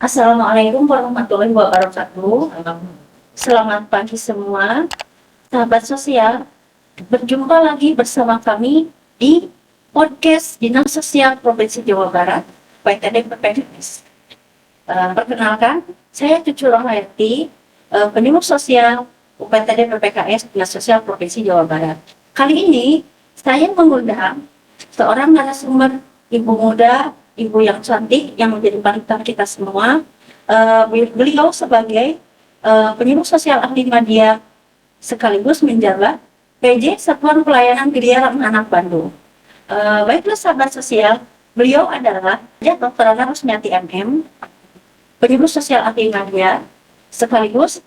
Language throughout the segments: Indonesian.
Assalamualaikum warahmatullahi wabarakatuh. Selamat pagi semua, sahabat sosial. Berjumpa lagi bersama kami di podcast Dinas Sosial Provinsi Jawa Barat, PTD PPKS. Perkenalkan, saya Cucu Rohayati, penyuluh sosial UPTD PPKS Dinas Sosial Provinsi Jawa Barat. Kali ini saya mengundang seorang narasumber, ibu muda, ibu yang cantik, yang menjadi panutan kita semua. Beliau sebagai penyuluh sosial ahli media sekaligus menjabat PJ Satuan Pelayanan Geria Ramah Anak Bandung. Baiklah sahabat sosial, beliau adalah Dr. Ana Rusmiati MM, penyuluh sosial ahli media sekaligus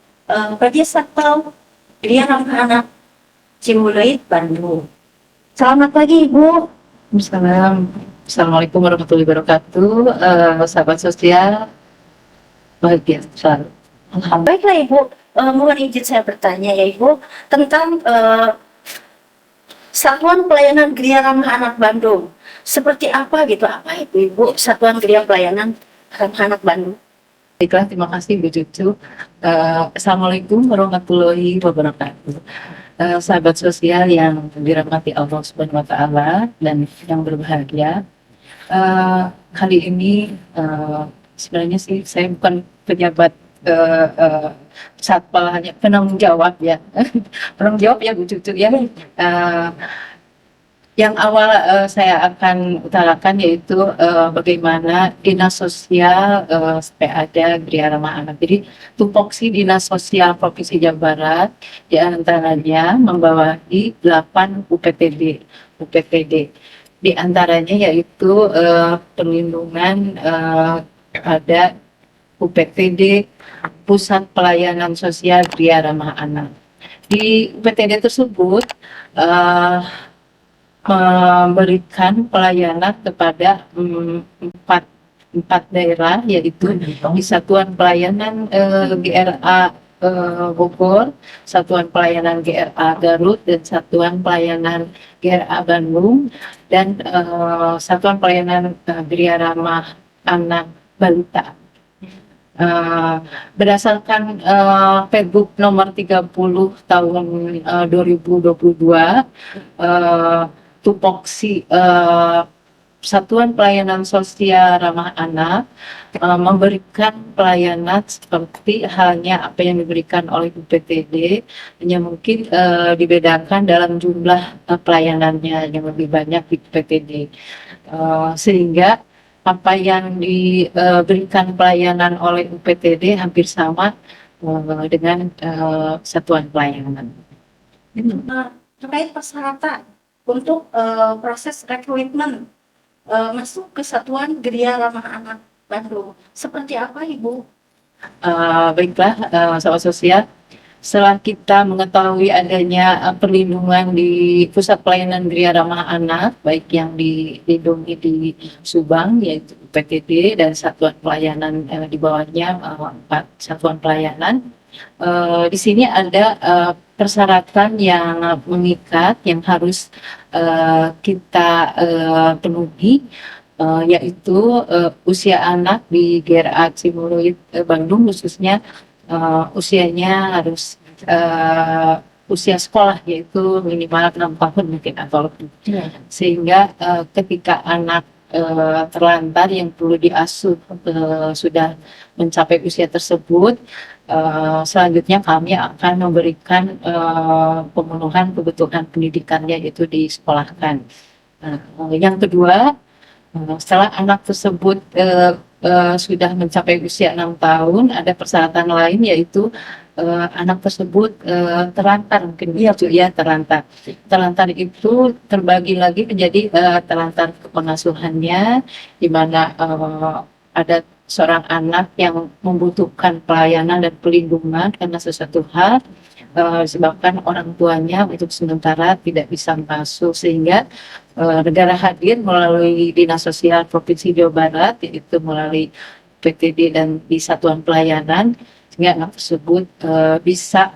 PJ Satpol Geria Ramah Anak Cimbuluit Bandung. Selamat pagi Ibu. Assalamualaikum warahmatullahi wabarakatuh. Sahabat sosial, bahagia selalu. Baiklah Ibu, mohon izin saya bertanya ya Ibu tentang Satuan Pelayanan Geria Ramah Anak Bandung. Seperti apa gitu? Apa itu Ibu Satuan Geria Pelayanan Ramah Anak Bandung? Baiklah, terima kasih Bu Cucu. Assalamualaikum warahmatullahi wabarakatuh. Sahabat sosial yang dirahmati Allah Subhanahu wa Ta'ala dan yang berbahagia, kali ini sebenarnya sih saya bukan pejabat satpol, hanya penanggung jawab ya. Penanggung jawab ya Bu Cucu ya. Yang awal saya akan utarakan yaitu bagaimana dinas sosial supaya ada Geria Ramah Anak. Jadi tupoksi dinas sosial Provinsi Jawa Barat diantaranya membawahi 8 UPTD. Di antaranya yaitu perlindungan kepada UPTD Pusat Pelayanan Sosial Geria Ramah Anak. Di UPTD tersebut memberikan pelayanan kepada empat daerah, yaitu di Satuan Pelayanan GRA Bogor, Satuan Pelayanan GRA Garut, dan Satuan Pelayanan GRA Bandung, dan Satuan Pelayanan Geria Ramah Anak Balita. Berdasarkan Pergub nomor 30 tahun 2022, tupoksi Satuan Pelayanan Sosial Ramah Anak memberikan pelayanan seperti halnya apa yang diberikan oleh UPTD, hanya mungkin dibedakan dalam jumlah pelayanannya yang lebih banyak di UPTD, sehingga apa yang diberikan pelayanan oleh UPTD hampir sama dengan satuan pelayanan. Terkait persyaratan untuk proses rekrutmen masuk ke Satuan Geria Ramah Anak Bandung, seperti apa Ibu? Baiklah, sahabat sosial, setelah kita mengetahui adanya perlindungan di Pusat Pelayanan Geria Ramah Anak, baik yang dilindungi di Subang yaitu UPTD dan Satuan Pelayanan di bawahnya 4 Satuan Pelayanan, di sini ada persyaratan yang mengikat yang harus kita penuhi, yaitu usia anak di GRA Cimbuluit Bandung khususnya usianya harus usia sekolah, yaitu minimal 6 tahun mungkin atau lebih, sehingga ketika anak terlantar yang perlu diasuh sudah mencapai usia tersebut, selanjutnya kami akan memberikan pemenuhan kebutuhan pendidikannya, yaitu disekolahkan. Yang kedua, setelah anak tersebut sudah mencapai usia 6 tahun, ada persyaratan lain, yaitu anak tersebut terlantar, mungkin ya terlantar. Terlantar itu terbagi lagi menjadi terlantar kepengasuhannya, di mana ada seorang anak yang membutuhkan pelayanan dan perlindungan karena sesuatu hal, disebabkan orang tuanya untuk sementara tidak bisa masuk, sehingga negara hadir melalui Dinas Sosial Provinsi Jawa Barat, yaitu melalui PTD dan di Satuan Pelayanan, sehingga anak tersebut bisa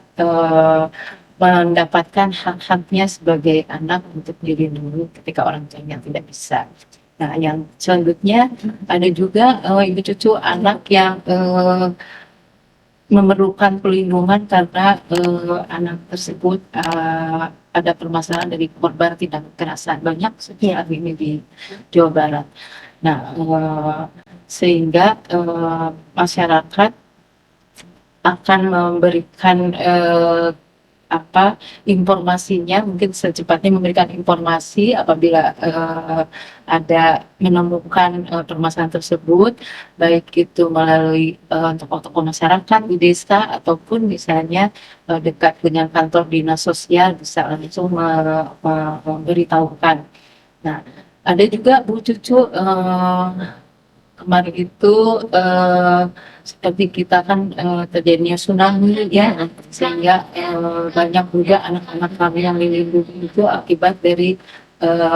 mendapatkan hak-haknya sebagai anak untuk dilindungi ketika orang tuanya tidak bisa. Nah, yang selanjutnya ada juga ibu cucu anak yang memerlukan perlindungan karena anak tersebut ada permasalahan dari korban tindak kekerasan, banyak saat ini di Jawa Barat. Nah, sehingga masyarakat akan memberikan informasinya, mungkin secepatnya memberikan informasi apabila ada menemukan permasalahan tersebut, baik itu melalui tokoh-tokoh masyarakat di desa ataupun misalnya dekat dengan kantor dinas sosial bisa langsung memberitahukan. Nah, ada juga Bu Cucu kemarin itu seperti kita kan terjadinya tsunami ya, sehingga banyak juga anak-anak kami yang dilindungi itu akibat dari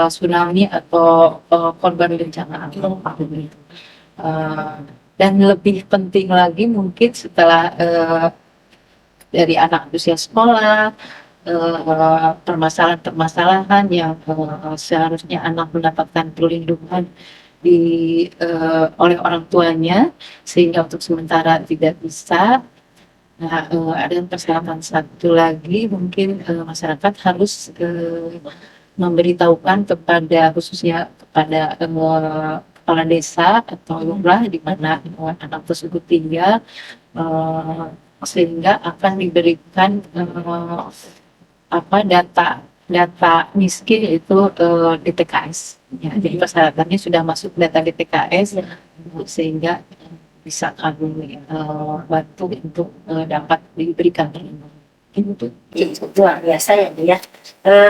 tsunami atau korban bencana alam. Dan lebih penting lagi mungkin setelah dari anak usia sekolah, permasalahan-permasalahan yang seharusnya anak mendapatkan perlindungan oleh orang tuanya, sehingga untuk sementara tidak bisa. Nah, ada persyaratan satu lagi, mungkin masyarakat harus memberitahukan kepada, khususnya kepada kepala desa atau lurah di mana anak tersebut tinggal, sehingga akan diberikan data miskin itu di TKS. Ya, jadi persyaratannya sudah masuk data di TKS, sehingga bisa kami bantu untuk dapat diberikan perlindungan. Itu luar biasa ya Bu ya.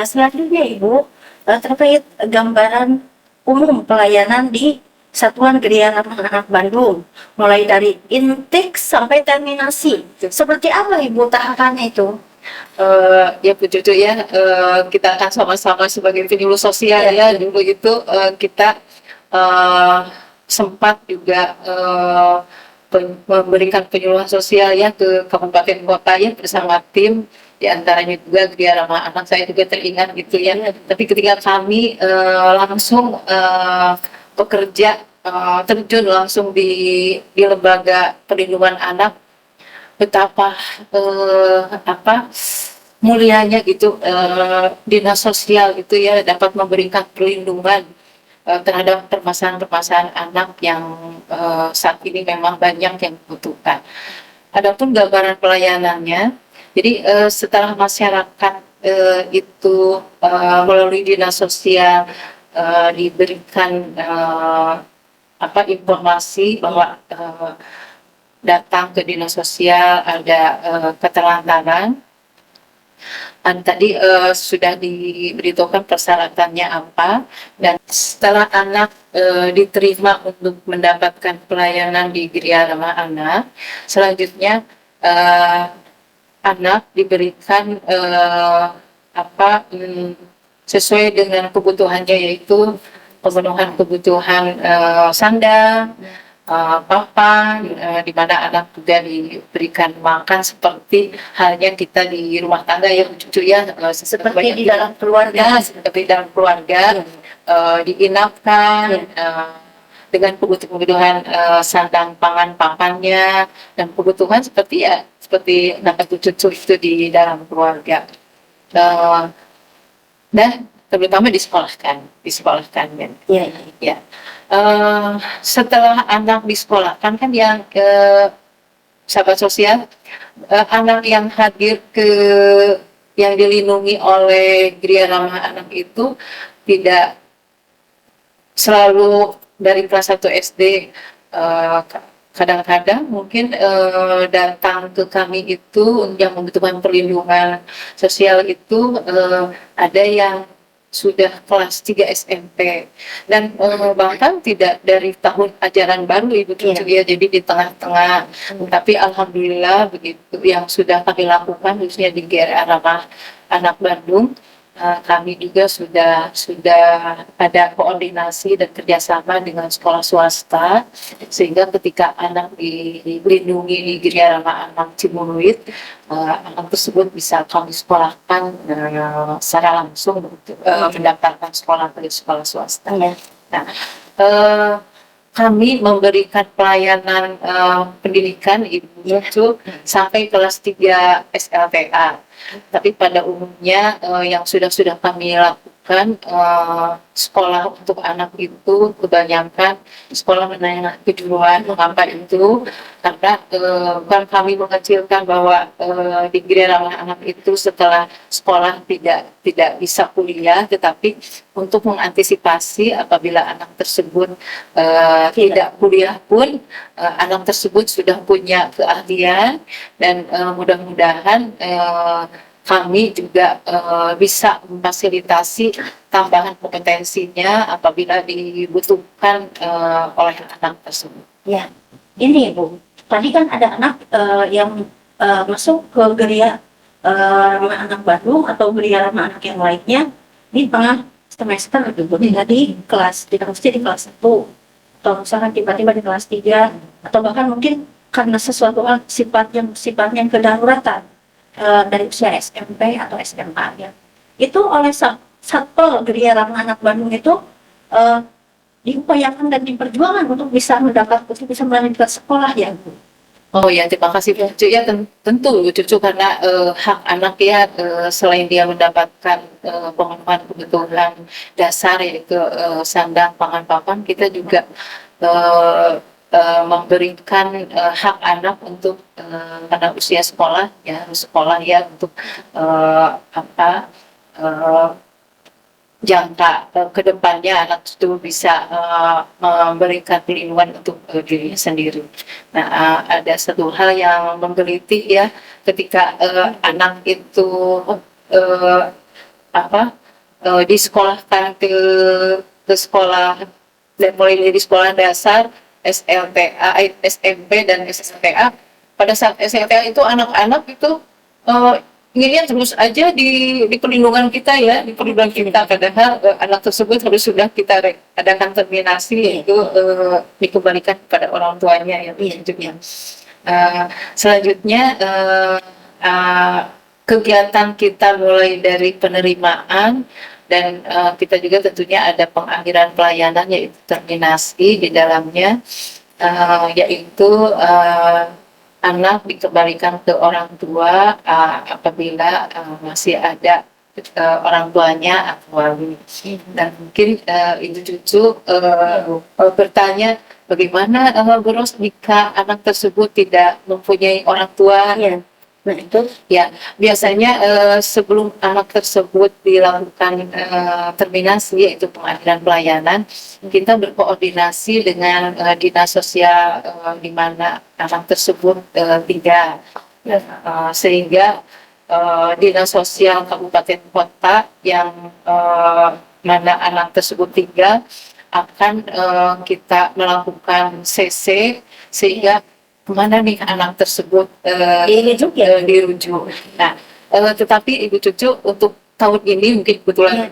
Selanjutnya Ibu, terkait gambaran umum pelayanan di Satuan Geria Ramah Anak Bandung, mulai dari intake sampai terminasi. Seperti apa Ibu tahapannya itu? Ya Bu Cucu ya, kita akan sama-sama sebagai penyuluh sosial ya, dulu itu kita sempat juga memberikan penyuluhan sosial ya ke kabupaten kota ya bersama tim, diantaranya juga Geria Ramah Anak, saya juga teringat gitu ya. Tapi ketika kami langsung bekerja, terjun langsung di lembaga perlindungan anak, betapa mulianya gitu dinas sosial itu ya dapat memberikan perlindungan terhadap permasalahan-permasalahan anak yang saat ini memang banyak yang dibutuhkan. Adapun gambaran pelayanannya, jadi setelah masyarakat itu melalui dinas sosial diberikan informasi bahwa datang ke dinas sosial ada keterlantaran. Tadi sudah diberitahukan persyaratannya apa, dan setelah anak diterima untuk mendapatkan pelayanan di Geria Ramah Anak, selanjutnya anak diberikan sesuai dengan kebutuhannya, yaitu pemenuhan kebutuhan sandang, papan, di mana anak juga diberikan makan seperti halnya kita di rumah tangga ya cucu ya, Seperti di dalam keluarga. seperti dalam keluarga, diinapkan dengan kebutuhan sandang, pangan, papannya, dan kebutuhan seperti anak cucu itu di dalam keluarga, dan terutama disekolahkan kan. Ya. Setelah anak disekolahkan kan yang sahabat sosial, anak yang hadir yang dilindungi oleh Geria Ramah Anak itu tidak selalu dari kelas 1 SD, kadang-kadang mungkin datang ke kami itu yang membutuhkan perlindungan sosial itu ada yang sudah kelas 3 SMP, dan bahkan tidak dari tahun ajaran baru Ibu Cucu ya, jadi di tengah-tengah. Tapi alhamdulillah begitu yang sudah kami lakukan khususnya di Geria Ramah Anak Bandung, kami juga sudah ada koordinasi dan kerjasama dengan sekolah swasta, sehingga ketika anak dilindungi di Geria Ramah Anak Cimuluit, anak tersebut bisa kami sekolahkan secara langsung untuk mendaftarkan sekolah ke sekolah swasta. Nah, eh, kami memberikan pelayanan pendidikan Ibu itu sampai kelas 3 SLTA. Tapi pada umumnya yang sudah kami lakukan sekolah untuk anak itu kebanyakan sekolah menengah kejuruan. Mengapa itu? Karena bukan kami mengecilkan bahwa di Gereja Ramah Anak itu setelah sekolah tidak bisa kuliah, tetapi untuk mengantisipasi apabila anak tersebut tidak kuliah pun anak tersebut sudah punya keahlian dan mudah-mudahan kami juga bisa memfasilitasi tambahan kompetensinya apabila dibutuhkan oleh anak tersebut. Ya, ini Bu, tadi kan ada anak yang masuk ke Geria Ramah Anak Bandung atau Geria Ramah Anak yang lainnya di tengah semester gitu, tidak di kelas, tidak mesti di kelas 1 atau misalkan tiba-tiba di kelas 3 atau bahkan mungkin karena sesuatu hal sifatnya kedaruratan dari usia SMP atau SMA ya. Itu oleh Satpol Geria Ramah Anak Bandung itu diupayakan dan diperjuangkan untuk bisa melanjutkan sekolah ya Bu. Oh ya, terima kasih Bu Cucu. Ya tentu Bu Cucu, karena hak anak ya, selain dia mendapatkan pemenuhan kebutuhan dasar yaitu sandang, pangan, papan, kita juga memberikan hak anak untuk pada usia sekolah ya, harus sekolah ya, untuk apa jangka ke depannya anak itu bisa memberikan perlindungan untuk dirinya sendiri. Nah, ada satu hal yang menggelitik ya, ketika anak itu disekolahkan ke sekolah, dan mulai dari sekolah dasar, SLTA, SMP dan SLTA. Pada saat SLTA itu anak-anak itu inginnya terus aja di perlindungan kita ya, di perlindungan kita. Padahal anak tersebut harus sudah kita adakan terminasi, yaitu dikembalikan kepada orang tuanya ya. Selanjutnya kegiatan kita mulai dari penerimaan dan kita juga tentunya ada pengakhiran pelayanan, yaitu terminasi di dalamnya, yaitu anak dikembalikan ke orang tua apabila masih ada orang tuanya atau wali. Dan mungkin Ibu Cucu bertanya bagaimana Bu Ros jika anak tersebut tidak mempunyai orang tua. Ya. Nah itu ya, biasanya sebelum anak tersebut dilakukan terminasi, yaitu pengadilan pelayanan, kita berkoordinasi dengan dinas sosial di mana anak tersebut tinggal, sehingga dinas sosial kabupaten kota yang mana anak tersebut tinggal akan kita melakukan CC sehingga kemana nih anak tersebut dirujuk. Nah, tetapi Ibu Cucu untuk tahun ini mungkin kebetulan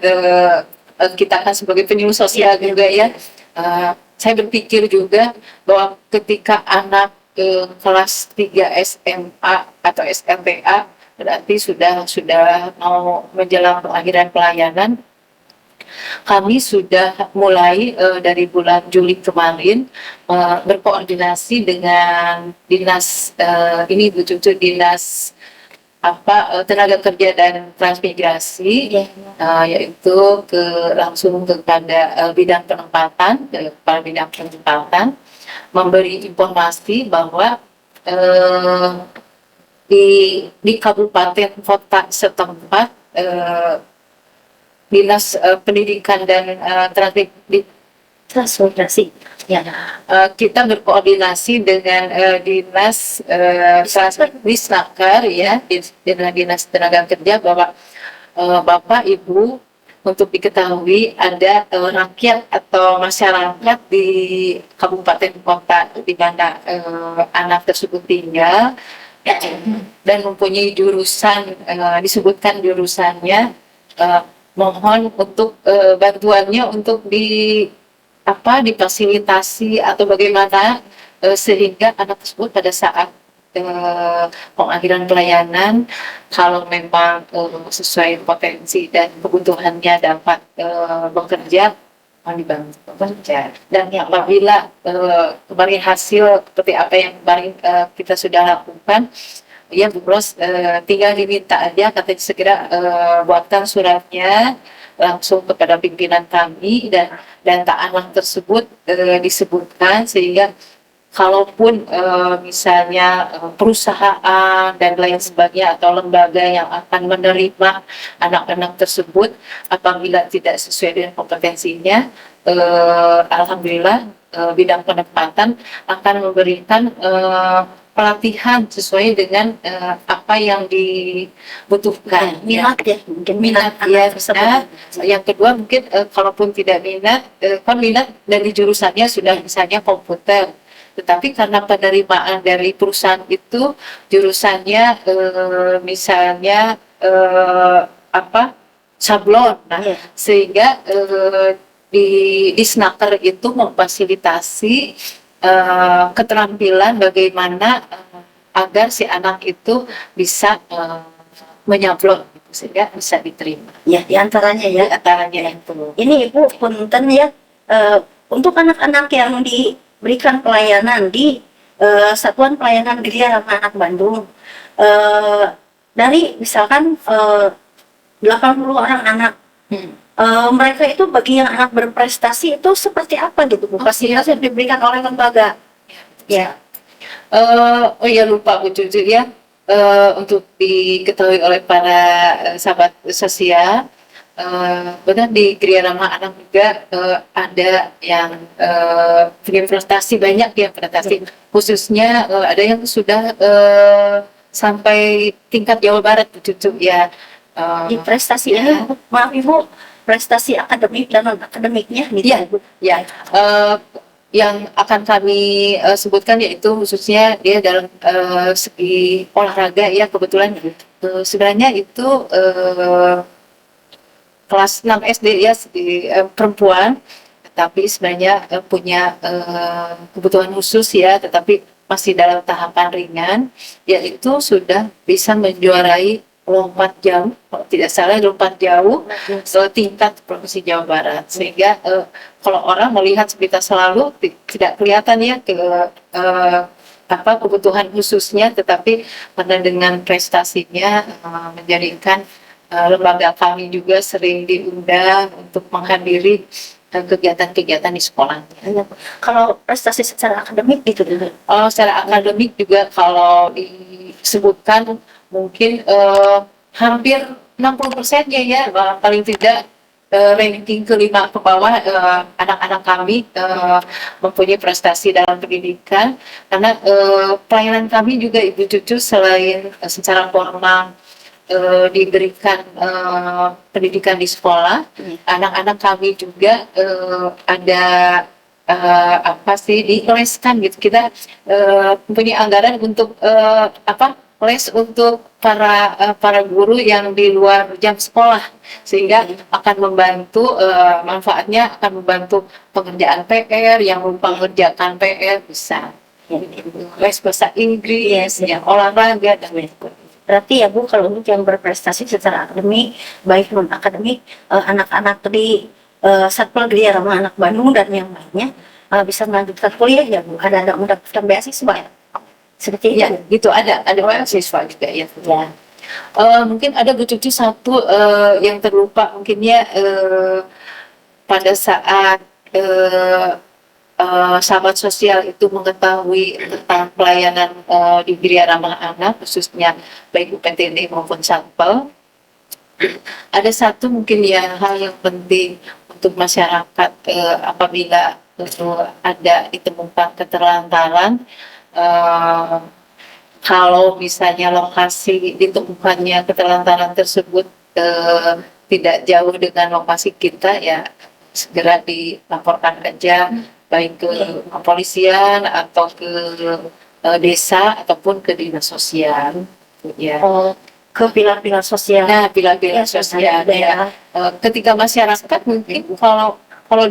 kita kan sebagai penyuluh sosial juga ya. Saya berpikir juga bahwa ketika anak kelas 3 SMA atau SLTA berarti sudah mau menjelang pengakhiran pelayanan, kami sudah mulai dari bulan Juli kemarin berkoordinasi dengan dinas ini Bu Cucu, dinas tenaga kerja dan transmigrasi, yaitu langsung kepada bidang penempatan, kepala bidang penempatan, memberi informasi bahwa di kabupaten kota setempat dinas pendidikan dan transmigrasi ya, kita berkoordinasi dengan dinas Disnaker ya, dengan dinas tenaga kerja, bahwa Bapak Ibu untuk diketahui ada rakyat atau masyarakat di kabupaten kota di mana anak tersebut tinggal dan mempunyai jurusan, disebutkan jurusannya, mohon untuk bantuannya untuk difasilitasi atau bagaimana sehingga anak tersebut pada saat pengakhiran pelayanan, kalau memang sesuai potensi dan kebutuhannya dapat bekerja, dibantu bekerja. Dan apabila kemarin hasil seperti apa yang kemarin kita sudah lakukan, ya Bu Ros tinggal diminta aja katanya segera buatkan suratnya langsung kepada pimpinan kami, dan tak anak tersebut disebutkan sehingga kalaupun misalnya perusahaan dan lain sebagainya atau lembaga yang akan menerima anak-anak tersebut apabila tidak sesuai dengan kompetensinya, alhamdulillah bidang penempatan akan memberikan pelatihan sesuai dengan apa yang dibutuhkan. Minat ya, mungkin Minat anak ya. tersebut. Yang kedua mungkin kalaupun tidak minat, kan minat dari jurusannya sudah misalnya komputer, tetapi karena penerimaan dari perusahaan itu jurusannya misalnya apa sablon, nah Iya. sehingga di Snaker itu memfasilitasi keterampilan bagaimana agar si anak itu bisa menyablon gitu, sehingga bisa diterima. Ya, diantaranya ya. Antaranya itu. Ini Ibu punten ya, untuk anak-anak yang diberikan pelayanan di Satuan Pelayanan Gria Ramah Anak Bandung, dari misalkan 80 orang anak, mereka itu bagi yang anak berprestasi itu seperti apa gitu Bu? Fasilitas yang diberikan oleh lembaga. Ya. Oh ya lupa Bu Cucu ya, untuk diketahui oleh para sahabat sosial, benar di Gria Ramah Anak juga ada yang punya prestasi banyak ya, prestasi khususnya ada yang sudah sampai tingkat Jawa Barat Bu Cucu ya. Di prestasi ini, maaf Ibu, prestasi akademik dan non akademiknya gitu. Iya, Bu. ya. Yang akan kami sebutkan yaitu khususnya dia dalam segi olahraga ya, kebetulan sebenarnya itu kelas 6 SD ya, perempuan, tetapi sebenarnya punya kebutuhan khusus ya, tetapi masih dalam tahapan ringan, yaitu sudah bisa menjuarai lompat jauh, kalau tidak salah lompat jauh tingkat Provinsi Jawa Barat, sehingga kalau orang melihat sepintas selalu tidak kelihatan ya apa kebutuhan khususnya, tetapi karena dengan prestasinya menjadikan lembaga kami juga sering diundang untuk menghadiri kegiatan-kegiatan di sekolahnya. Kalau prestasi secara akademik gitu dulu. Secara akademik juga kalau disebutkan mungkin hampir 60%-nya ya, paling tidak ranking kelima ke bawah anak-anak kami mempunyai prestasi dalam pendidikan, karena pelayanan kami juga Ibu Cucu selain secara formal diberikan pendidikan di sekolah, anak-anak kami juga ada apa sih dileskan gitu. Kita mempunyai anggaran untuk les untuk para guru yang di luar jam sekolah, sehingga akan membantu manfaatnya akan membantu pengerjaan PR, yang lupa mengerjakan PR bisa les bahasa Inggris, yang olahraga dan lain sebagainya. Berarti ya Bu, kalau untuk yang berprestasi secara akademik, baik non akademik, anak-anak di Satpol Gria Ramah Anak Bandung dan yang lainnya bisa melanjutkan kuliah ya Bu. Ada mendapatkan beasiswa ya. Seperti itu. Ya, gitu ada beasiswa juga ya. Ya. Mungkin ada Bu Cucu satu yang terlupa mungkinnya pada saat sahabat sosial itu mengetahui tentang pelayanan di Gria Ramah Anak, khususnya baik UPTD maupun Satpol. Ada satu mungkin ya hal yang penting untuk masyarakat apabila ada ditemukan keterlantaran, kalau misalnya lokasi ditemukannya keterlantaran tersebut tidak jauh dengan lokasi kita, ya segera dilaporkan aja baik ke kepolisian atau ke desa ataupun ke dinas sosial ya. Ke pilar-pilar sosial. Nah, pilar-pilar sosial ya. Ketika masyarakat mungkin kalau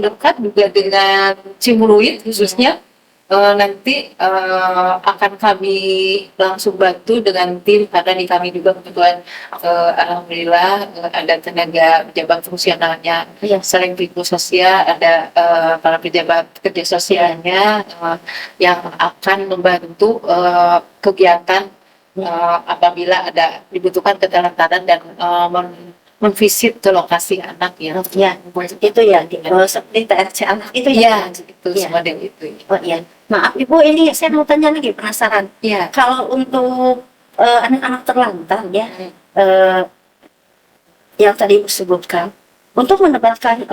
dekat juga dengan Cimuluit khususnya, nanti akan kami langsung bantu dengan tim, karena di kami juga kebetulan alhamdulillah ada tenaga pejabat fungsionalnya. Iya. Selain Biku Sosial ada para pejabat kerja sosialnya yang akan membantu kegiatan apabila ada dibutuhkan keterangan dan memvisit ke lokasi anak ya. Ya, itu ya, seperti TRC anak itu Iya, ya. itu Iya. model itu. Oh iya, maaf Ibu, ini saya mau tanya lagi, penasaran. Iya. Kalau untuk anak-anak terlantar ya, yang tadi Ibu sebutkan, untuk mendapatkan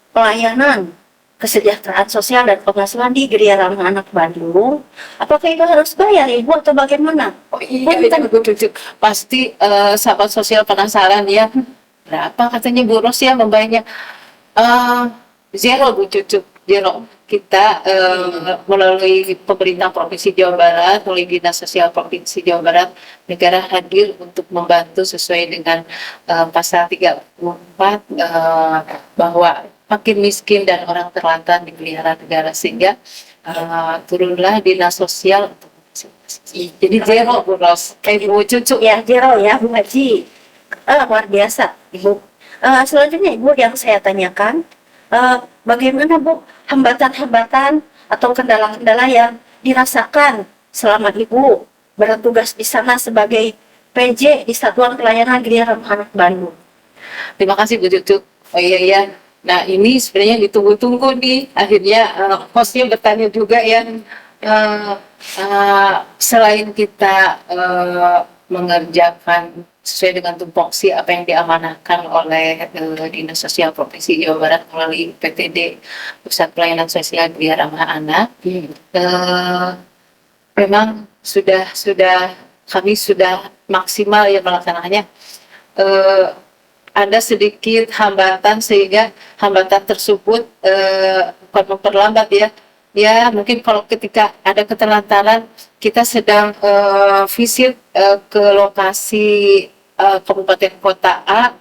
pelayanan kesejahteraan sosial dan penghasilan di Geria Ramah Anak Bandung, apakah itu harus bayar Ibu atau bagaimana? Oh iya, Bu Cucu. Pasti sahabat sosial penasaran ya. Berapa katanya Bu Ros ya membayarnya? Zero Bu Cucu, zero. Kita melalui pemerintah Provinsi Jawa Barat, melalui Dinas Sosial Provinsi Jawa Barat, negara hadir untuk membantu sesuai dengan pasal 34 bahwa makin miskin dan orang terlantar dipelihara negara, sehingga turunlah Dinas Sosial untuk jadi zero Bu Ros, Bu Cucu. Ya, zero ya Bu Haji. Luar biasa Ibu. Selanjutnya Ibu, yang saya tanyakan, bagaimana Bu hambatan-hambatan atau kendala-kendala yang dirasakan selama Ibu bertugas di sana sebagai PJ di Satuan Pelayanan Geria Ramah Anak Bandung? Terima kasih Bu Cucu. Oh iya. Nah ini sebenarnya ditunggu-tunggu nih. Akhirnya hostnya bertanya juga ya. Selain kita mengerjakan sesuai dengan tupoksi apa yang diamanahkan oleh Dinas Sosial Provinsi Jawa Barat melalui PTD Pusat Pelayanan Sosial Geria Ramah Anak, memang kami sudah maksimal ya melaksanakannya. Ada sedikit hambatan, sehingga hambatan tersebut bukan memperlambat ya mungkin kalau ketika ada keterlantaran kita sedang visit ke lokasi kabupaten kota A,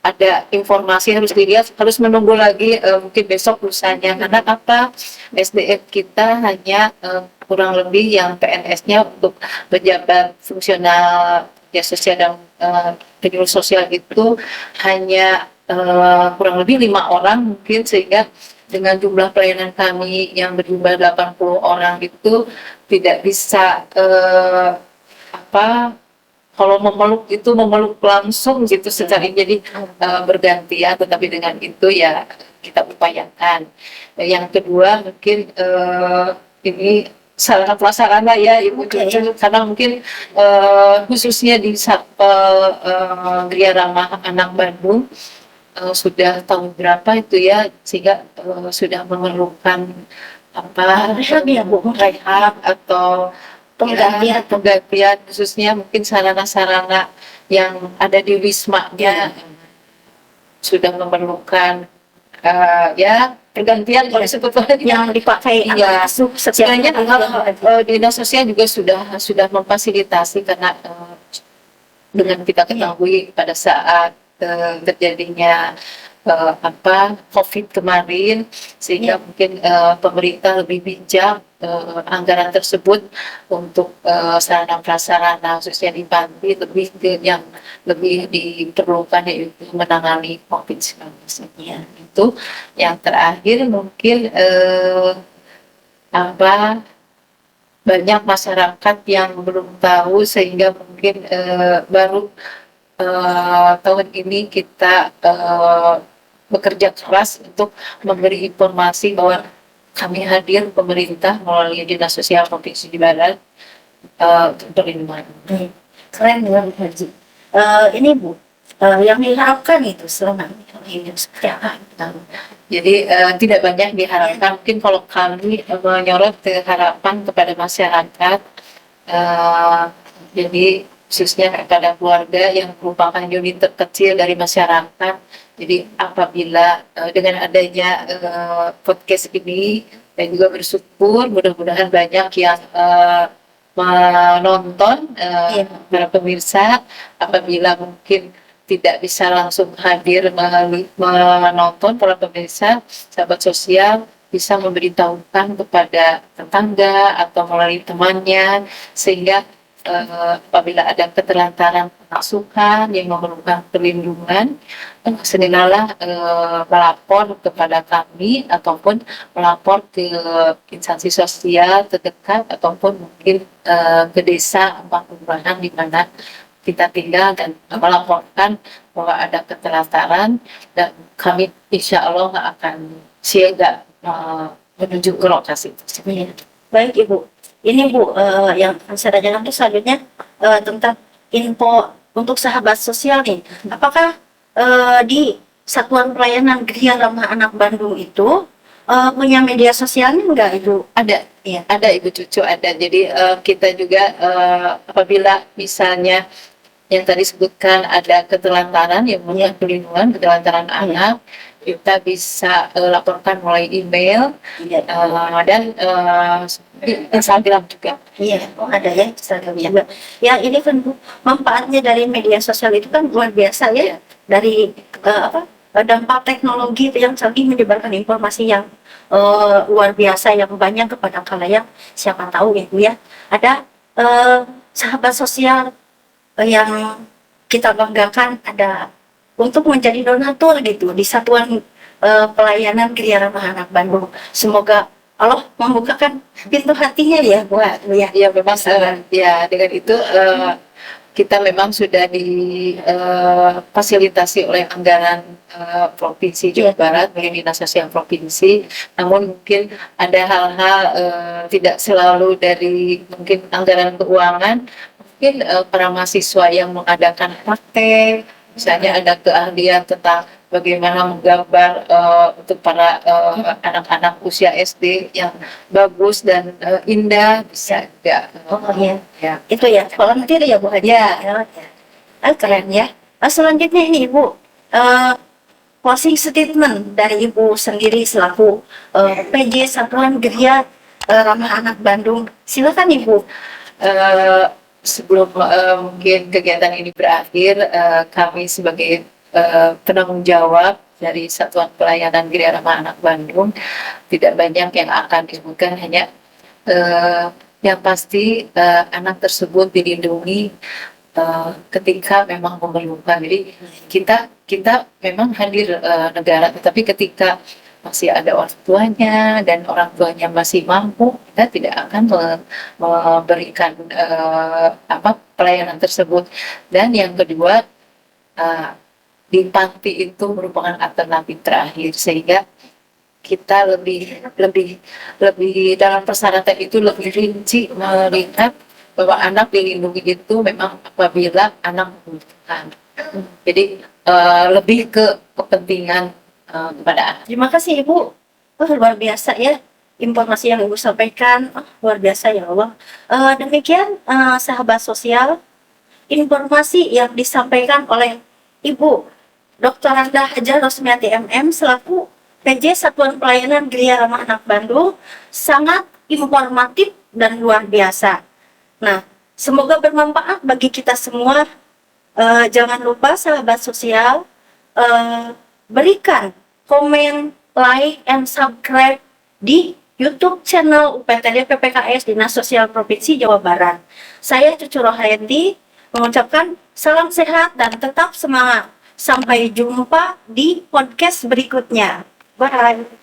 ada informasi harus dilihat, harus menunggu lagi mungkin besok lusanya, karena apa, SDM kita hanya kurang lebih yang PNS-nya untuk pejabat fungsional ya sosial dan penyuluh sosial itu hanya kurang lebih 5 orang mungkin, sehingga dengan jumlah pelayanan kami yang berjumlah 80 orang itu tidak bisa kalau memeluk itu memeluk langsung gitu secara jadi bergantian, tetapi dengan itu ya kita upayakan. Yang kedua mungkin ini sarana prasarana ya Ibu Cucu, karena mungkin khususnya di Satpol Geria Ramah Anak Bandung sudah tahun berapa itu ya, sehingga sudah memerlukan rehab atau penggantian khususnya mungkin sarana-sarana yang ada di wisma-nya sudah memerlukan pergantian kalau sebetulnya yang dipakai ya. Sebenarnya Dinas Sosial juga sudah memfasilitasi, karena dengan kita ketahui pada saat terjadinya COVID kemarin, sehingga mungkin pemerintah lebih bijak anggaran tersebut untuk sarana prasarana khususnya di Panti lebih ke yang lebih diperlukan, yaitu menangani COVID-19. Ya, itu yang terakhir mungkin banyak masyarakat yang belum tahu, sehingga mungkin baru tahun ini kita bekerja keras untuk memberi informasi bahwa kami hadir pemerintah melalui Dinas Sosial Provinsi Jawa Barat untuk perlindungan. Keren ya Bu Haji. Ini Bu, yang diharapkan itu selama ini seperti apa? Jadi tidak banyak diharapkan. Mungkin kalau kami menyorot ke harapan kepada masyarakat, jadi khususnya kepada keluarga yang merupakan unit terkecil dari masyarakat. Jadi apabila dengan adanya podcast ini, saya juga bersyukur mudah-mudahan banyak yang menonton para pemirsa. Apabila mungkin tidak bisa langsung hadir menonton para pemirsa, sahabat sosial, bisa memberitahukan kepada tetangga atau melalui temannya, sehingga apabila ada keterlantaran pengasuhan yang memerlukan perlindungan, segeralah melapor kepada kami ataupun melapor ke instansi sosial terdekat ataupun mungkin ke desa atau kelurahan di mana kita tinggal dan melaporkan bahwa ada keterlantaran, dan kami insya Allah akan siaga menuju ke lokasi tersebut. Iya. Baik Ibu, ini Bu, yang akan saya tanyakan itu selanjutnya tentang info untuk sahabat sosial nih. Apakah di Satuan Pelayanan Gria Ramah Anak Bandung itu punya media sosialnya enggak Ibu? Ada, Iya. ada Ibu Cucu, ada. Jadi kita juga apabila misalnya yang tadi sebutkan ada keterlantaran yang memerlukan perlindungan, keterlantaran anak, kita bisa laporkan melalui email Iya. dan di Instagram juga. Iya, ada ya Instagram juga. Ya ini kan Bu, manfaatnya dari media sosial itu kan luar biasa ya. Dari dampak teknologi itu yang saling menyebarkan informasi yang luar biasa yang banyak kepada khalayak. Siapa tahu ya Bu ya, ada sahabat sosial yang kita banggakan ada untuk menjadi donatur gitu di Satuan Pelayanan Gria Ramah Anak Bandung. Semoga Allah membukakan pintu hatinya ya buat Bu ya. Ya memang ya dengan itu kita memang sudah difasilitasi oleh anggaran Provinsi Jawa Barat oleh Dinas Sosial Provinsi. Namun mungkin ada hal-hal tidak selalu dari mungkin anggaran keuangan, mungkin para mahasiswa yang mengadakan praktek, misalnya ada keahlian tentang bagaimana menggambar untuk para anak-anak usia SD yang bagus dan indah, bisa juga. Oh iya, Ya. itu ya volunteer ya Bu Haji. Ya. Keren ya. Selanjutnya ini Ibu, closing statement dari Ibu sendiri selaku PJ Satuan Gria Ramah Anak Bandung. Silakan Ibu. Sebelum mungkin kegiatan ini berakhir, kami sebagai penanggung jawab dari Satuan Pelayanan Gria Ramah Anak Bandung tidak banyak yang akan disebutkan, hanya yang pasti anak tersebut dilindungi ketika memang memerlukan. Jadi kita memang hadir negara, tetapi ketika masih ada orang tuanya dan orang tuanya masih mampu, kita tidak akan memberikan pelayanan tersebut. Dan yang kedua, di panti itu merupakan alternatif terakhir, sehingga kita lebih dalam persyaratan itu lebih rinci melihat bahwa anak dilindungi itu memang apabila anak membutuhkan. Jadi lebih ke kepentingan kepada anak. Terima kasih Ibu. Luar biasa ya informasi yang Ibu sampaikan. Luar biasa ya Allah. Demikian sahabat sosial, informasi yang disampaikan oleh Ibu Dr. Randa Hajar Rosmiati MM selaku PJ Satuan Pelayanan Gria Ramah Anak Bandung sangat informatif dan luar biasa. Nah, semoga bermanfaat bagi kita semua. Jangan lupa sahabat sosial, berikan komen, like, and subscribe di YouTube channel UPTD PPKS Dinas Sosial Provinsi Jawa Barat. Saya Cucu Rohayati mengucapkan salam sehat dan tetap semangat. Sampai jumpa di podcast berikutnya. Bye.